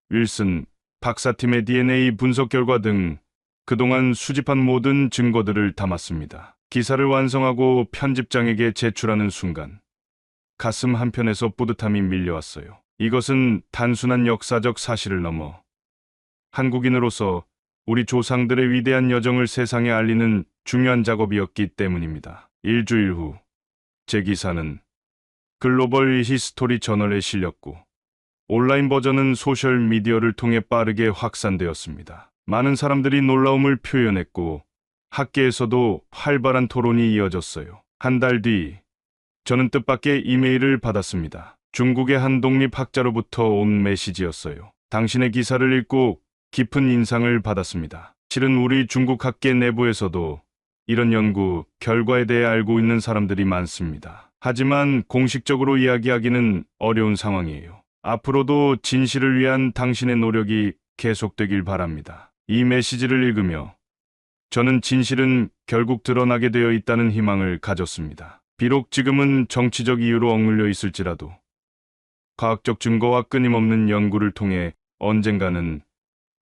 윌슨 박사팀의 DNA 분석 결과 등 그동안 수집한 모든 증거들을 담았습니다. 기사를 완성하고 편집장에게 제출하는 순간 가슴 한편에서 뿌듯함이 밀려왔어요. 이것은 단순한 역사적 사실을 넘어 한국인으로서 우리 조상들의 위대한 여정을 세상에 알리는 중요한 작업이었기 때문입니다. 일주일 후, 제 기사는 글로벌 히스토리 저널에 실렸고, 온라인 버전은 소셜 미디어를 통해 빠르게 확산되었습니다. 많은 사람들이 놀라움을 표현했고, 학계에서도 활발한 토론이 이어졌어요. 한 달 뒤, 저는 뜻밖의 이메일을 받았습니다. 중국의 한 독립학자로부터 온 메시지였어요. 당신의 기사를 읽고 깊은 인상을 받았습니다. 실은 우리 중국 학계 내부에서도 이런 연구 결과에 대해 알고 있는 사람들이 많습니다. 하지만 공식적으로 이야기하기는 어려운 상황이에요. 앞으로도 진실을 위한 당신의 노력이 계속되길 바랍니다. 이 메시지를 읽으며 저는 진실은 결국 드러나게 되어 있다는 희망을 가졌습니다. 비록 지금은 정치적 이유로 억눌려 있을지라도 과학적 증거와 끊임없는 연구를 통해 언젠가는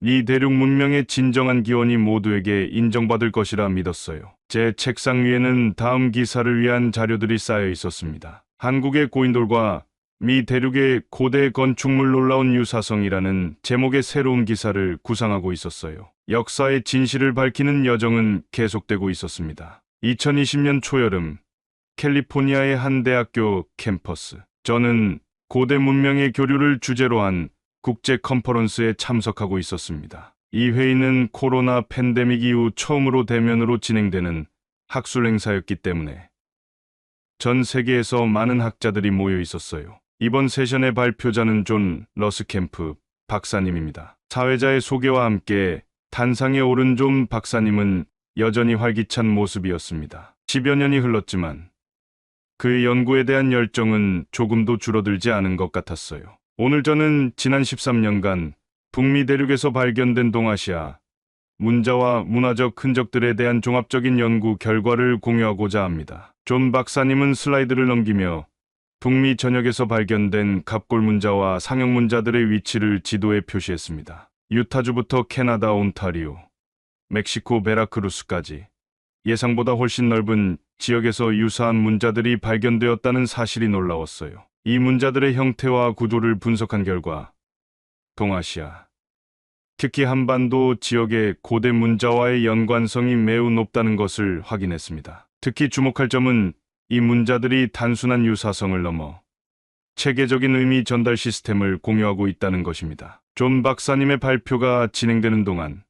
이 대륙 문명의 진정한 기원이 모두에게 인정받을 것이라 믿었어요. 제 책상 위에는 다음 기사를 위한 자료들이 쌓여 있었습니다. 한국의 고인돌과 미 대륙의 고대 건축물 놀라운 유사성이라는 제목의 새로운 기사를 구상하고 있었어요. 역사의 진실을 밝히는 여정은 계속되고 있었습니다. 2020년 초여름, 캘리포니아의 한 대학교 캠퍼스. 저는 고대 문명의 교류를 주제로 한 국제 컨퍼런스에 참석하고 있었습니다. 이 회의는 코로나 팬데믹 이후 처음으로 대면으로 진행되는 학술 행사였기 때문에 전 세계에서 많은 학자들이 모여 있었어요. 이번 세션의 발표자는 존 러스캠프 박사님입니다. 사회자의 소개와 함께 단상에 오른 존 박사님은 여전히 활기찬 모습이었습니다. 10여 년이 흘렀지만 그의 연구에 대한 열정은 조금도 줄어들지 않은 것 같았어요. 오늘 저는 지난 13년간 북미 대륙에서 발견된 동아시아 문자와 문화적 흔적들에 대한 종합적인 연구 결과를 공유하고자 합니다. 존 박사님은 슬라이드를 넘기며 북미 전역에서 발견된 갑골 문자와 상형 문자들의 위치를 지도에 표시했습니다. 유타주부터 캐나다 온타리오, 멕시코 베라크루스까지 예상보다 훨씬 넓은 지역에서 유사한 문자들이 발견되었다는 사실이 놀라웠어요. 이 문자들의 형태와 구조를 분석한 결과 동아시아, 특히 한반도 지역의 고대 문자와의 연관성이 매우 높다는 것을 확인했습니다. 특히 주목할 점은 이 문자들이 단순한 유사성을 넘어 체계적인 의미 전달 시스템을 공유하고 있다는 것입니다. 존 박사님의 발표가 진행되는 동안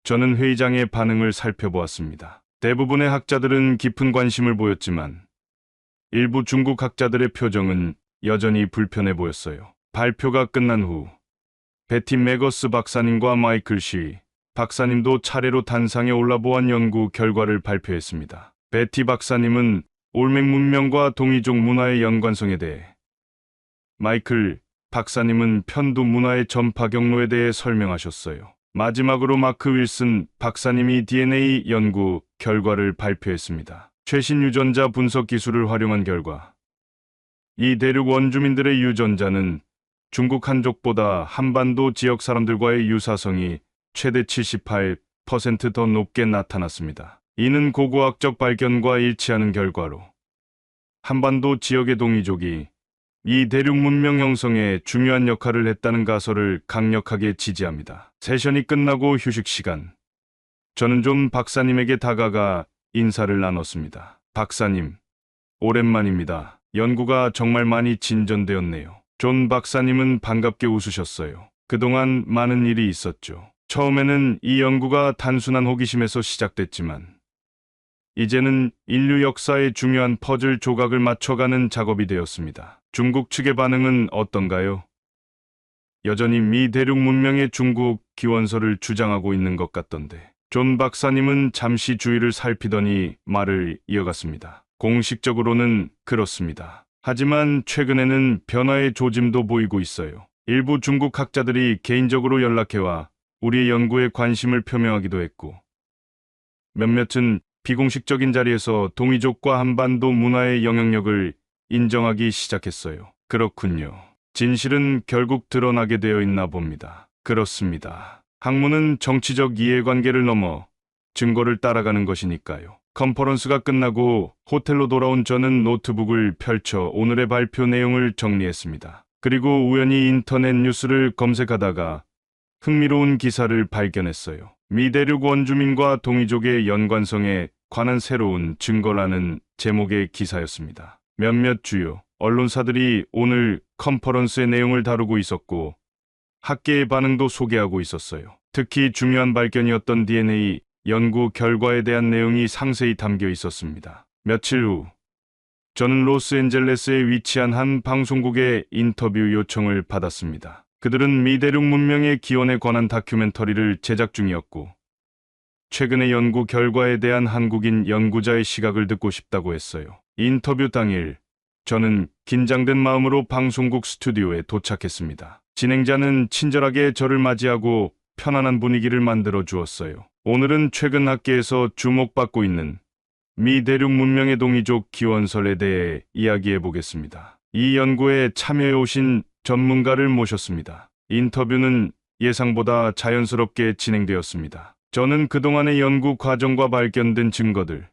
저는 회의장의 반응을 살펴보았습니다. 대부분의 학자들은 깊은 관심을 보였지만 일부 중국 학자들의 표정은 여전히 불편해 보였어요. 발표가 끝난 후 베티 메거스 박사님과 마이클 시 박사님도 차례로 단상에 올라보안 연구 결과를 발표했습니다. 베티 박사님은 올맥 문명과 동이족 문화의 연관성에 대해, 마이클 박사님은 편두 문화의 전파 경로에 대해 설명하셨어요. 마지막으로 마크 윌슨 박사님이 DNA 연구 결과를 발표했습니다. 최신 유전자 분석 기술을 활용한 결과 이 대륙 원주민들의 유전자는 중국 한족보다 한반도 지역 사람들과의 유사성이 최대 78% 더 높게 나타났습니다. 이는 고고학적 발견과 일치하는 결과로 한반도 지역의 동이족이 이 대륙 문명 형성에 중요한 역할을 했다는 가설을 강력하게 지지합니다. 세션이 끝나고 휴식 시간. 저는 존 박사님에게 다가가 인사를 나눴습니다. 박사님, 오랜만입니다. 연구가 정말 많이 진전되었네요. 존 박사님은 반갑게 웃으셨어요. 그동안 많은 일이 있었죠. 처음에는 이 연구가 단순한 호기심에서 시작됐지만 이제는 인류 역사의 중요한 퍼즐 조각을 맞춰가는 작업이 되었습니다. 중국 측의 반응은 어떤가요? 여전히 미 대륙 문명의 중국 기원설을 주장하고 있는 것 같던데. 존 박사님은 잠시 주위를 살피더니 말을 이어갔습니다. 공식적으로는 그렇습니다. 하지만 최근에는 변화의 조짐도 보이고 있어요. 일부 중국 학자들이 개인적으로 연락해와 우리의 연구에 관심을 표명하기도 했고, 몇몇은 비공식적인 자리에서 동이족과 한반도 문화의 영향력을 인정하기 시작했어요. 그렇군요. 진실은 결국 드러나게 되어 있나 봅니다. 그렇습니다. 학문은 정치적 이해관계를 넘어 증거를 따라가는 것이니까요. 컨퍼런스가 끝나고 호텔로 돌아온 저는 노트북을 펼쳐 오늘의 발표 내용을 정리했습니다. 그리고 우연히 인터넷 뉴스를 검색하다가 흥미로운 기사를 발견했어요. 미대륙 원주민과 동이족의 연관성에 관한 새로운 증거라는 제목의 기사였습니다. 몇몇 주요 언론사들이 오늘 컨퍼런스의 내용을 다루고 있었고 학계의 반응도 소개하고 있었어요. 특히 중요한 발견이었던 DNA 연구 결과에 대한 내용이 상세히 담겨 있었습니다. 며칠 후 저는 로스앤젤레스에 위치한 한 방송국의 인터뷰 요청을 받았습니다. 그들은 미대륙 문명의 기원에 관한 다큐멘터리를 제작 중이었고 최근의 연구 결과에 대한 한국인 연구자의 시각을 듣고 싶다고 했어요. 인터뷰 당일 저는 긴장된 마음으로 방송국 스튜디오에 도착했습니다. 진행자는 친절하게 저를 맞이하고 편안한 분위기를 만들어 주었어요. 오늘은 최근 학계에서 주목받고 있는 미 대륙 문명의 동이족 기원설에 대해 이야기해 보겠습니다. 이 연구에 참여해 오신 전문가를 모셨습니다. 인터뷰는 예상보다 자연스럽게 진행되었습니다. 저는 그동안의 연구 과정과 발견된 증거들,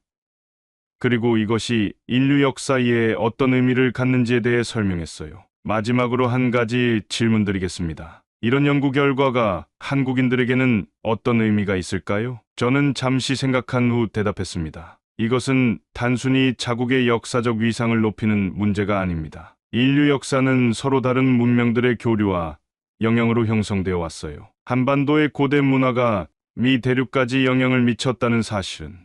그리고 이것이 인류 역사에 어떤 의미를 갖는지에 대해 설명했어요. 마지막으로 한 가지 질문드리겠습니다. 이런 연구 결과가 한국인들에게는 어떤 의미가 있을까요? 저는 잠시 생각한 후 대답했습니다. 이것은 단순히 자국의 역사적 위상을 높이는 문제가 아닙니다. 인류 역사는 서로 다른 문명들의 교류와 영향으로 형성되어 왔어요. 한반도의 고대 문화가 미 대륙까지 영향을 미쳤다는 사실은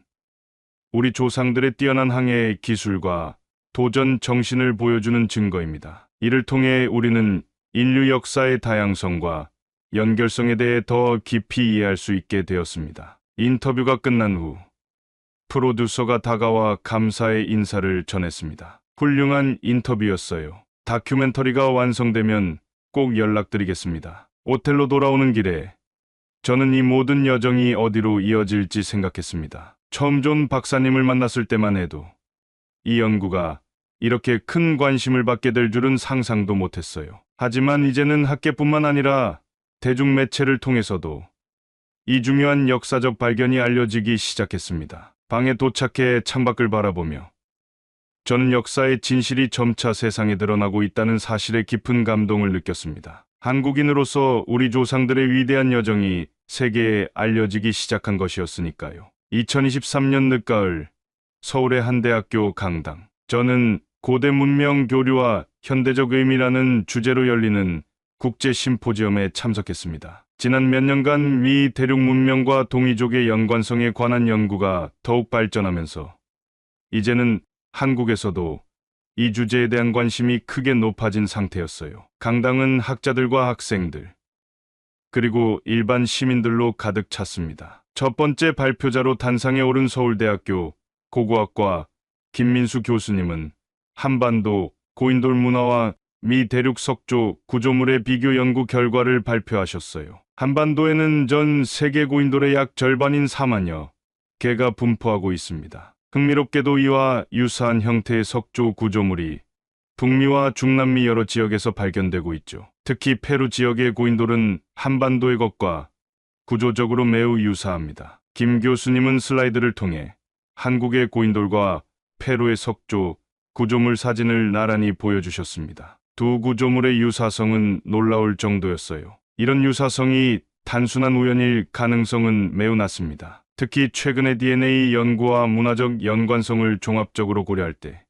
우리 조상들의 뛰어난 항해 기술과 도전 정신을 보여주는 증거입니다. 이를 통해 우리는 인류 역사의 다양성과 연결성에 대해 더 깊이 이해할 수 있게 되었습니다. 인터뷰가 끝난 후 프로듀서가 다가와 감사의 인사를 전했습니다. 훌륭한 인터뷰였어요. 다큐멘터리가 완성되면 꼭 연락드리겠습니다. 오텔로 돌아오는 길에 저는 이 모든 여정이 어디로 이어질지 생각했습니다. 처음 존 박사님을 만났을 때만 해도 이 연구가 이렇게 큰 관심을 받게 될 줄은 상상도 못했어요. 하지만 이제는 학계뿐만 아니라 대중매체를 통해서도 이 중요한 역사적 발견이 알려지기 시작했습니다. 방에 도착해 창밖을 바라보며 저는 역사의 진실이 점차 세상에 드러나고 있다는 사실에 깊은 감동을 느꼈습니다. 한국인으로서 우리 조상들의 위대한 여정이 세계에 알려지기 시작한 것이었으니까요. 2023년 늦가을 서울의 한 대학교 강당. 저는 고대 문명 교류와 현대적 의미라는 주제로 열리는 국제 심포지엄에 참석했습니다. 지난 몇 년간 미 대륙 문명과 동이족의 연관성에 관한 연구가 더욱 발전하면서 이제는 한국에서도 이 주제에 대한 관심이 크게 높아진 상태였어요. 강당은 학자들과 학생들, 그리고 일반 시민들로 가득 찼습니다. 첫 번째 발표자로 단상에 오른 서울대학교 고고학과 김민수 교수님은 한반도 고인돌 문화와 미 대륙 석조 구조물의 비교 연구 결과를 발표하셨어요. 한반도에는 전 세계 고인돌의 약 절반인 4만여 개가 분포하고 있습니다. 흥미롭게도 이와 유사한 형태의 석조 구조물이 북미와 중남미 여러 지역에서 발견되고 있죠. 특히 페루 지역의 고인돌은 한반도의 것과 구조적으로 매우 유사합니다. 김 교수님은 슬라이드를 통해 한국의 고인돌과 페루의 석조, 구조물 사진을 나란히 보여주셨습니다. 두 구조물의 유사성은 놀라울 정도였어요. 이런 유사성이 단순한 우연일 가능성은 매우 낮습니다. 특히 최근의 DNA 연구와 문화적 연관성을 종합적으로 고려할 때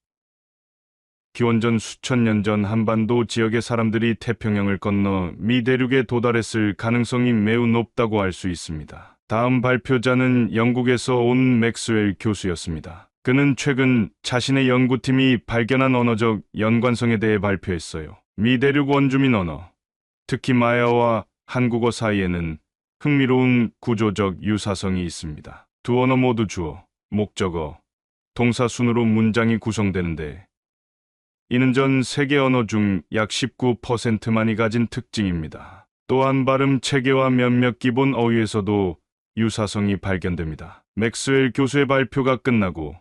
기원전 수천 년 전 한반도 지역의 사람들이 태평양을 건너 미 대륙에 도달했을 가능성이 매우 높다고 알 수 있습니다. 다음 발표자는 영국에서 온 맥스웰 교수였습니다. 그는 최근 자신의 연구팀이 발견한 언어적 연관성에 대해 발표했어요. 미 대륙 원주민 언어, 특히 마야와 한국어 사이에는 흥미로운 구조적 유사성이 있습니다. 두 언어 모두 주어, 목적어, 동사 순으로 문장이 구성되는데 이는 전 세계 언어 중 약 19%만이 가진 특징입니다. 또한 발음 체계와 몇몇 기본 어휘에서도 유사성이 발견됩니다. 맥스웰 교수의 발표가 끝나고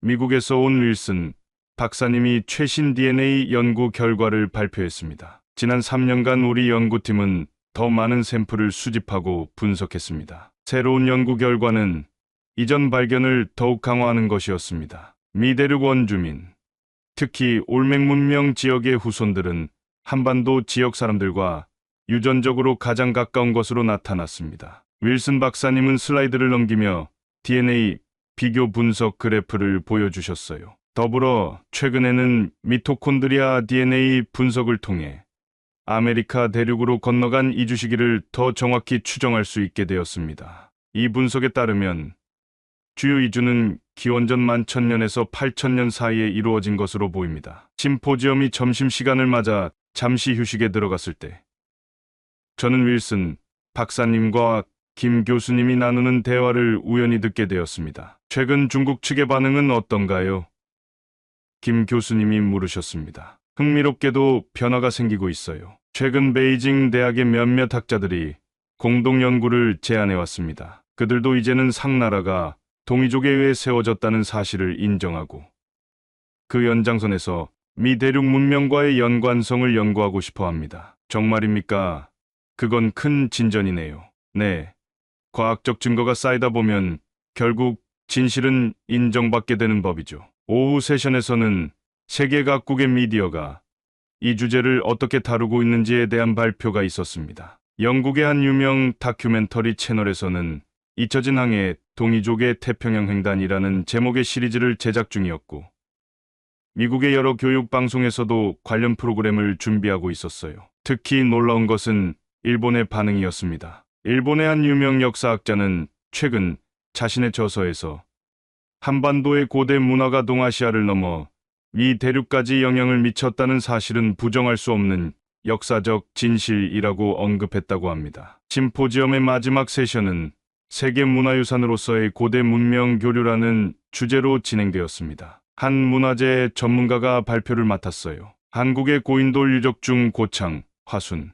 미국에서 온 윌슨 박사님이 최신 DNA 연구 결과를 발표했습니다. 지난 3년간 우리 연구팀은 더 많은 샘플을 수집하고 분석했습니다. 새로운 연구 결과는 이전 발견을 더욱 강화하는 것이었습니다. 미 대륙 원주민, 특히 올맥 문명 지역의 후손들은 한반도 지역 사람들과 유전적으로 가장 가까운 것으로 나타났습니다. 윌슨 박사님은 슬라이드를 넘기며 DNA 비교 분석 그래프를 보여주셨어요. 더불어 최근에는 미토콘드리아 DNA 분석을 통해 아메리카 대륙으로 건너간 이주 시기를 더 정확히 추정할 수 있게 되었습니다. 이 분석에 따르면 주요 이주는 기원전 11,000년에서 8,000년 사이에 이루어진 것으로 보입니다. 심포지엄이 점심시간을 맞아 잠시 휴식에 들어갔을 때 저는 윌슨 박사님과 김 교수님이 나누는 대화를 우연히 듣게 되었습니다. 최근 중국 측의 반응은 어떤가요? 김 교수님이 물으셨습니다. 흥미롭게도 변화가 생기고 있어요. 최근 베이징 대학의 몇몇 학자들이 공동 연구를 제안해 왔습니다. 그들도 이제는 상나라가 동이족에 의해 세워졌다는 사실을 인정하고 그 연장선에서 미 대륙 문명과의 연관성을 연구하고 싶어 합니다. 정말입니까? 그건 큰 진전이네요. 네. 과학적 증거가 쌓이다 보면 결국 진실은 인정받게 되는 법이죠. 오후 세션에서는 세계 각국의 미디어가 이 주제를 어떻게 다루고 있는지에 대한 발표가 있었습니다. 영국의 한 유명 다큐멘터리 채널에서는 잊혀진 항해 동이족의 태평양 횡단이라는 제목의 시리즈를 제작 중이었고 미국의 여러 교육 방송에서도 관련 프로그램을 준비하고 있었어요. 특히 놀라운 것은 일본의 반응이었습니다. 일본의 한 유명 역사학자는 최근 자신의 저서에서 한반도의 고대 문화가 동아시아를 넘어 미 대륙까지 영향을 미쳤다는 사실은 부정할 수 없는 역사적 진실이라고 언급했다고 합니다. 심포지엄의 마지막 세션은 세계문화유산으로서의 고대 문명 교류라는 주제로 진행되었습니다. 한 문화재 전문가가 발표를 맡았어요. 한국의 고인돌 유적 중 고창, 화순,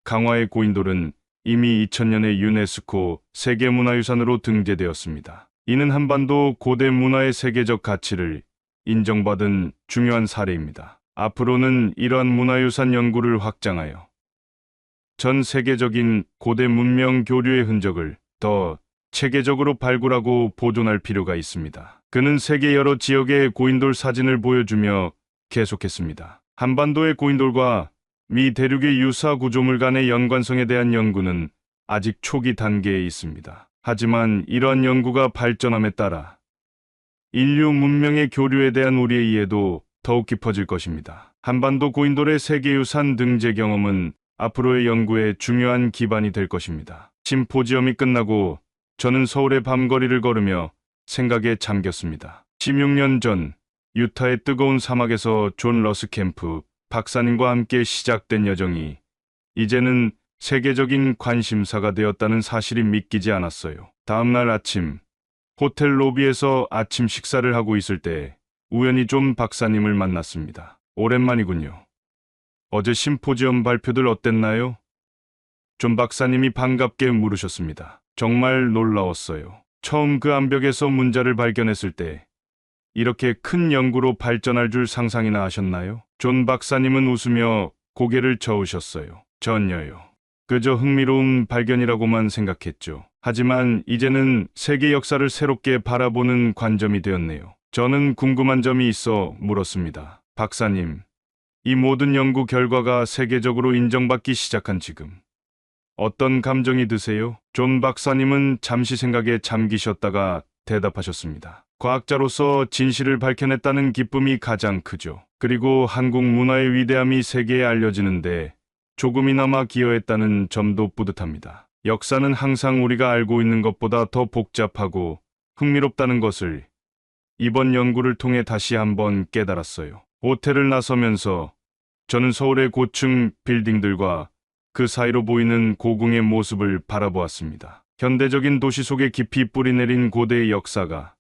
강화의 고인돌은 이미 2000년에 유네스코 세계문화유산으로 등재되었습니다. 이는 한반도 고대 문화의 세계적 가치를 인정받은 중요한 사례입니다. 앞으로는 이러한 문화유산 연구를 확장하여 전 세계적인 고대 문명 교류의 흔적을 더 체계적으로 발굴하고 보존할 필요가 있습니다. 그는 세계 여러 지역의 고인돌 사진을 보여주며 계속했습니다. 한반도의 고인돌과 미 대륙의 유사 구조물 간의 연관성에 대한 연구는 아직 초기 단계에 있습니다. 하지만 이러한 연구가 발전함에 따라 인류 문명의 교류에 대한 우리의 이해도 더욱 깊어질 것입니다. 한반도 고인돌의 세계유산 등재 경험은 앞으로의 연구에 중요한 기반이 될 것입니다. 심포지엄이 끝나고 저는 서울의 밤거리를 걸으며 생각에 잠겼습니다. 16년 전 유타의 뜨거운 사막에서 존 러스캠프 박사님과 함께 시작된 여정이 이제는 세계적인 관심사가 되었다는 사실이 믿기지 않았어요. 다음 날 아침 호텔 로비에서 아침 식사를 하고 있을 때 우연히 존 박사님을 만났습니다. 오랜만이군요. 어제 심포지엄 발표들 어땠나요? 존 박사님이 반갑게 물으셨습니다. 정말 놀라웠어요. 처음 그 암벽에서 문자를 발견했을 때 이렇게 큰 연구로 발전할 줄 상상이나 하셨나요? 존 박사님은 웃으며 고개를 저으셨어요. 전혀요. 그저 흥미로운 발견이라고만 생각했죠. 하지만 이제는 세계 역사를 새롭게 바라보는 관점이 되었네요. 저는 궁금한 점이 있어 물었습니다. 박사님, 이 모든 연구 결과가 세계적으로 인정받기 시작한 지금 어떤 감정이 드세요? 존 박사님은 잠시 생각에 잠기셨다가 대답하셨습니다. 과학자로서 진실을 밝혀냈다는 기쁨이 가장 크죠. 그리고 한국 문화의 위대함이 세계에 알려지는데 조금이나마 기여했다는 점도 뿌듯합니다. 역사는 항상 우리가 알고 있는 것보다 더 복잡하고 흥미롭다는 것을 이번 연구를 통해 다시 한번 깨달았어요. 호텔을 나서면서 저는 서울의 고층 빌딩들과 그 사이로 보이는 고궁의 모습을 바라보았습니다. 현대적인 도시 속에 깊이 뿌리내린 고대의 역사가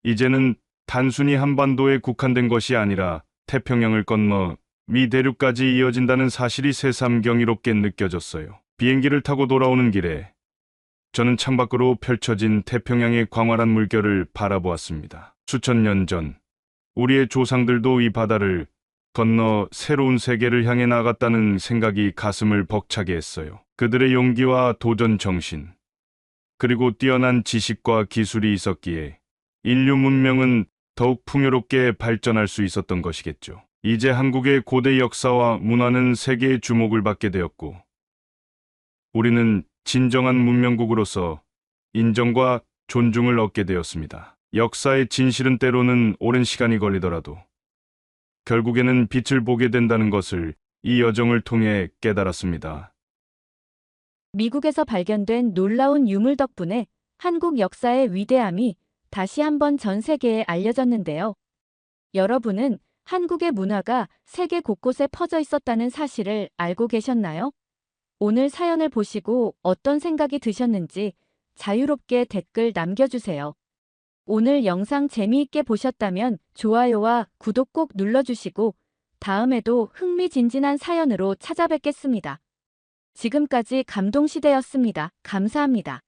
이제는 단순히 한반도에 국한된 것이 아니라 태평양을 건너 미 대륙까지 이어진다는 사실이 새삼 경이롭게 느껴졌어요. 비행기를 타고 돌아오는 길에 저는 창밖으로 펼쳐진 태평양의 광활한 물결을 바라보았습니다. 수천 년 전 우리의 조상들도 이 바다를 건너 새로운 세계를 향해 나갔다는 생각이 가슴을 벅차게 했어요. 그들의 용기와 도전 정신, 그리고 뛰어난 지식과 기술이 있었기에 인류 문명은 더욱 풍요롭게 발전할 수 있었던 것이겠죠. 이제 한국의 고대 역사와 문화는 세계의 주목을 받게 되었고, 우리는 진정한 문명국으로서 인정과 존중을 얻게 되었습니다. 역사의 진실은 때로는 오랜 시간이 걸리더라도 결국에는 빛을 보게 된다는 것을 이 여정을 통해 깨달았습니다. 미국에서 발견된 놀라운 유물 덕분에 한국 역사의 위대함이 다시 한번 전 세계에 알려졌는데요. 여러분은 한국의 문화가 세계 곳곳에 퍼져 있었다는 사실을 알고 계셨나요? 오늘 사연을 보시고 어떤 생각이 드셨는지 자유롭게 댓글 남겨주세요. 오늘 영상 재미있게 보셨다면 좋아요와 구독 꼭 눌러주시고 다음에도 흥미진진한 사연으로 찾아뵙겠습니다. 지금까지 감동시대였습니다. 감사합니다.